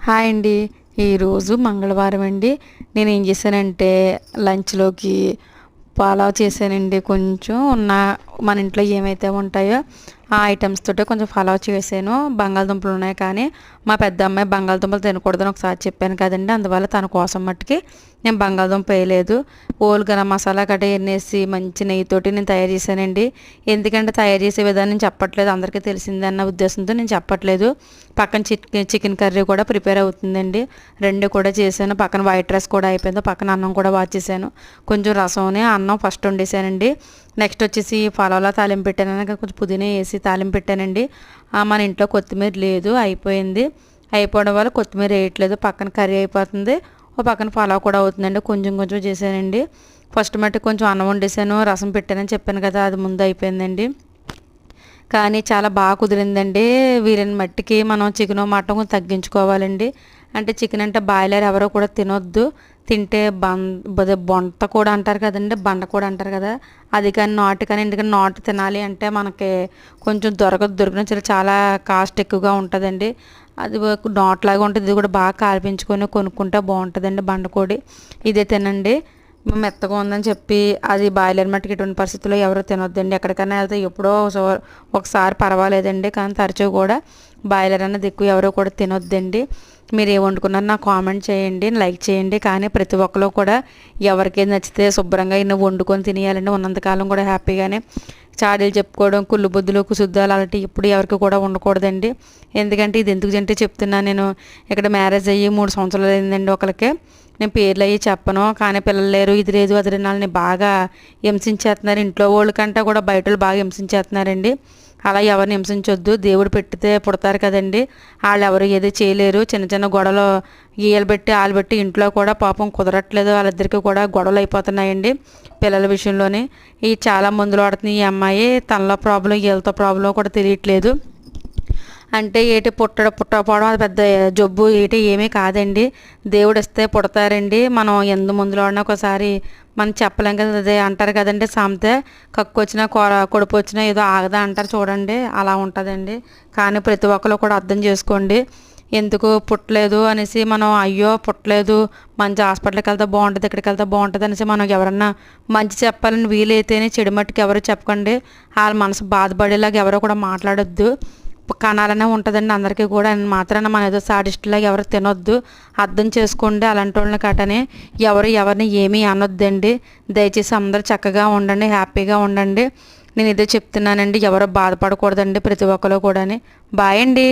Hi అండి. ఈరోజు మంగళవారం అండి. నేను ఏం చేశానంటే లంచ్లోకి పలావ్ చేశానండి. కొంచెం మన ఇంట్లో ఏమైతే ఉంటాయో ఆ ఐటమ్స్ తోటే కొంచెం పలావ్ చేశాను. బంగాళదుంపలు ఉన్నాయి, కానీ మా పెద్ద అమ్మాయి బంగాళదుంపలు తినకూడదని ఒకసారి చెప్పాను కదండి, అందువల్ల తన కోసం మట్టుకి నేను బంగాళదుంప వేయలేదు. ఓల్ గరం మసాలా గట్ట ఎన్నేసి మంచి నెయ్యితోటి నేను తయారు చేశానండి. ఎందుకంటే తయారు చేసే విధానం చెప్పట్లేదు, అందరికీ తెలిసిందన్న ఉద్దేశంతో నేను చెప్పట్లేదు. పక్కన చికెన్ కర్రీ కూడా ప్రిపేర్ అవుతుందండి. రెండు కూడా చేశాను. పక్కన వైట్ రైస్ కూడా అయిపోయింది. పక్కన అన్నం కూడా వాచేసాను. కొంచెం రసంని అన్నం ఫస్ట్ వండేసానండి. నెక్స్ట్ వచ్చేసి పలావ్లో తాలింపు పెట్టాను. కొంచెం పుదీనా వేసి తాలింపు పెట్టానండి. మన ఇంట్లో కొత్తిమీర లేదు, అయిపోయింది. అయిపోవడం వల్ల కొత్తిమీర వేయట్లేదు. పక్కన కర్రీ అయిపోతుంది, ఓ పక్కన పలావ్ కూడా అవుతుందండి. కొంచెం కొంచెం చేశానండి. ఫస్ట్ మట్టి కొంచెం అన్నం వండేసాను, రసం పెట్టానని చెప్పాను కదా, అది ముందు అయిపోయిందండి. కానీ చాలా బాగా కుదిరిందండి. వీళ్ళని మట్టికి మనం చికెన్ మటన్ కొంచెం తగ్గించుకోవాలండి. అంటే చికెన్ అంటే బాయిలర్ ఎవరో కూడా తినొద్దు. తింటే బొంత కూడా అంటారు కదండి, బండ కూడా అంటారు కదా, అది కానీ నాటు కానీ. ఎందుకంటే నాటు తినాలి అంటే మనకి కొంచెం దొరికిన చాలా కాస్ట్ ఎక్కువగా ఉంటుందండి. అది నాటులాగా ఉంటుంది. ఇది కూడా బాగా కాల్పించుకొని కొనుక్కుంటే బాగుంటుందండి బండకోడి. ఇదే తినండి. మెత్తగా ఉందని చెప్పి అది బాయిలర్ మట్టుకు ఇటువంటి పరిస్థితుల్లో ఎవరో తినొద్దండి. ఎక్కడికైనా వెళ్తే ఎప్పుడో ఒకసారి పర్వాలేదండి, కానీ తరచూ కూడా బాయిలర్ అన్నది ఎక్కువ ఎవరో కూడా తినొద్దండి. మీరు ఏం వండుకున్నారు నాకు కామెంట్ చేయండి, లైక్ చేయండి. కానీ ప్రతి ఒక్కరు కూడా ఎవరికి నచ్చితే శుభ్రంగా ఇన్ని వండుకొని తినేయాలండి. ఉన్నంతకాలం కూడా హ్యాపీగానే చాడీలు చెప్పుకోవడం, కుళ్ళు బుద్ధులు కుశుద్ధాలు అలాంటివి ఇప్పుడు ఎవరికి కూడా ఉండకూడదండి. ఎందుకంటే ఇది ఎందుకు అంటే చెప్తున్నా, నేను ఇక్కడ మ్యారేజ్ అయ్యి 3 సంవత్సరాలు అయిందండి ఒకరికి. నేను పేర్లు అయ్యి చెప్పను, కానీ పిల్లలు లేరు, ఇది లేదు అది రెండాలని బాగా హింసించేస్తున్నారు. ఇంట్లో వాళ్ళకంటే కూడా బయట వాళ్ళు బాగా హింసించేస్తున్నారండి. అలా ఎవరిని హింసించొద్దు. దేవుడు పెట్టితే పుడతారు కదండి, వాళ్ళు ఎవరు ఏది చేయలేరు. చిన్న చిన్న గొడవలు వాళ్ళు పెట్టి ఇంట్లో కూడా పాపం కుదరట్లేదు. వాళ్ళిద్దరికీ కూడా గొడవలు అయిపోతున్నాయండి పిల్లల విషయంలోనే. ఈ చాలా మందులు వాడుతుంది ఈ అమ్మాయి. తనలో ప్రాబ్లం వీళ్ళతో ప్రాబ్లం కూడా తెలియట్లేదు. అంటే పుట్టకపోవడం అది పెద్ద జబ్బు ఏమీ కాదండి. దేవుడు ఇస్తే పుడతారండి. మనం ఎందు ముందులో ఉన్నా ఒకసారి మనం చెప్పలేం కదా. అదే అంటారు కదండి సామెత, కక్కు వచ్చినా కొడుపు వచ్చినా ఏదో ఆగదా అంటారు చూడండి, అలా ఉంటుందండి. కానీ ప్రతి ఒక్కరు కూడా అర్థం చేసుకోండి. ఎందుకు పుట్టలేదు అనేసి మనం అయ్యో పుట్టలేదు, మంచి హాస్పిటల్కి వెళ్తే బాగుంటుంది, ఇక్కడికి వెళ్తే బాగుంటుంది అనేసి మనం ఎవరన్నా మంచి చెప్పాలని వీలైతేనే చెడు మట్టుకు ఎవరు చెప్పకండి. వాళ్ళ మనసు బాధపడేలాగా ఎవరో కూడా మాట్లాడొద్దు. కనాలనే ఉంటుందండి అందరికీ కూడా. మాత్రాన మన ఏదో సాడిస్టులాగా ఎవరు తినొద్దు. అర్థం చేసుకోండి అలాంటి వాళ్ళని కట్టని. ఎవరిని ఏమీ అనొద్దండి. దయచేసి అందరూ చక్కగా ఉండండి, హ్యాపీగా ఉండండి. నేను ఇదే చెప్తున్నానండి, ఎవరు బాధపడకూడదండి ప్రతి ఒక్కరు కూడా. బాయ్ అండి.